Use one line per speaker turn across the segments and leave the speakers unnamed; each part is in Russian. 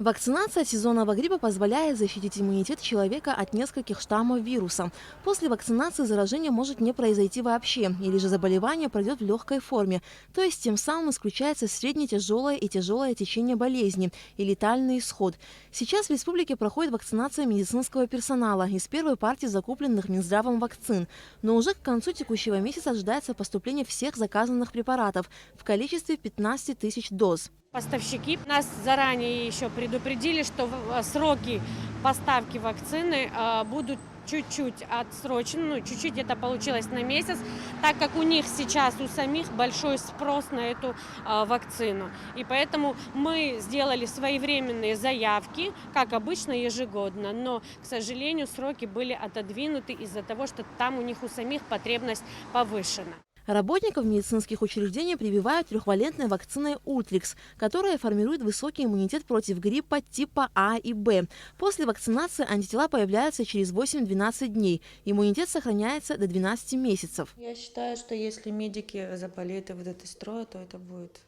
Вакцинация от сезонного гриппа позволяет защитить иммунитет человека от нескольких штаммов вируса. После вакцинации заражение может не произойти вообще, или же заболевание пройдет в легкой форме, то есть тем самым исключается средне-тяжелое и тяжелое течение болезни и летальный исход. Сейчас в республике проходит вакцинация медицинского персонала из первой партии закупленных Минздравом вакцин, но уже к концу текущего месяца ожидается поступление всех заказанных препаратов в количестве 15 тысяч доз.
Поставщики нас заранее еще предупредили, что сроки поставки вакцины будут чуть-чуть отсрочены, чуть-чуть это получилось на месяц, так как у них сейчас у самих большой спрос на эту вакцину. И поэтому мы сделали своевременные заявки, как обычно, ежегодно, но, к сожалению, сроки были отодвинуты из-за того, что там у них у самих потребность повышена.
Работников медицинских учреждений прививают трехвалентной вакциной Ультрикс, которая формирует высокий иммунитет против гриппа типа А и Б. После вакцинации антитела появляются через 8-12 дней. Иммунитет сохраняется до 12 месяцев.
Я считаю, что если медики заболеют и выйдут из строя, то это будет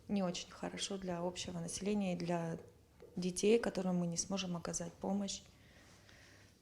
не очень хорошо для общего населения и для детей, которым мы не сможем оказать помощь.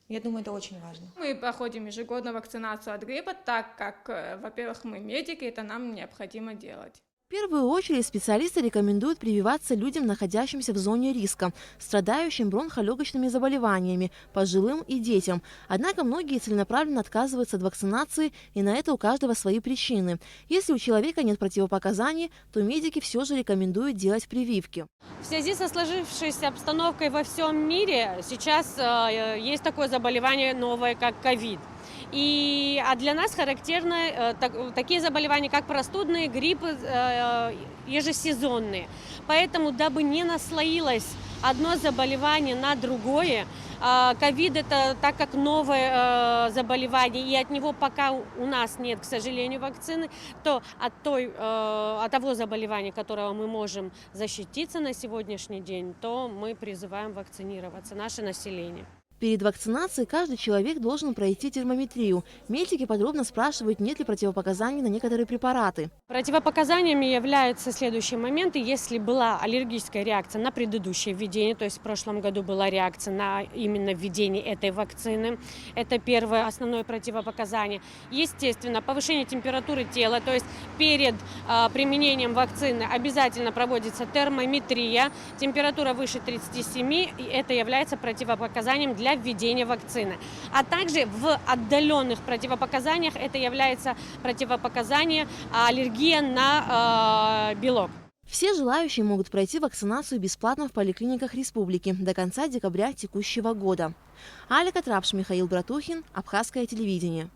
Я думаю, это очень важно.
Мы проходим ежегодно вакцинацию от гриппа, так как, во-первых, мы медики, это нам необходимо делать.
В первую очередь специалисты рекомендуют прививаться людям, находящимся в зоне риска, страдающим бронхолегочными заболеваниями, пожилым и детям. Однако многие целенаправленно отказываются от вакцинации, и на это у каждого свои причины. Если у человека нет противопоказаний, то медики все же рекомендуют делать прививки.
В связи со сложившейся обстановкой во всем мире сейчас есть такое заболевание новое, как ковид. А для нас характерны такие заболевания, как простудные, гриппы ежесезонные. Поэтому, дабы не наслоилось одно заболевание на другое, ковид – это так как новое заболевание, и от него пока у нас нет, к сожалению, вакцины, то от того заболевания, которого мы можем защититься на сегодняшний день, то мы призываем вакцинироваться, наше население.
Перед вакцинацией каждый человек должен пройти термометрию. Медики подробно спрашивают, нет ли противопоказаний на некоторые препараты.
Противопоказаниями являются следующие моменты. Если была аллергическая реакция на предыдущее введение, то есть в прошлом году была реакция на именно введение этой вакцины, это первое основное противопоказание. Естественно, повышение температуры тела, то есть перед применением вакцины обязательно проводится термометрия. Температура выше 37, и это является противопоказанием для введения вакцины. А также в отдаленных противопоказаниях это является противопоказание аллергия на белок.
Все желающие могут пройти вакцинацию бесплатно в поликлиниках республики до конца декабря текущего года. Алика Трапш, Михаил Братухин, Абхазское телевидение.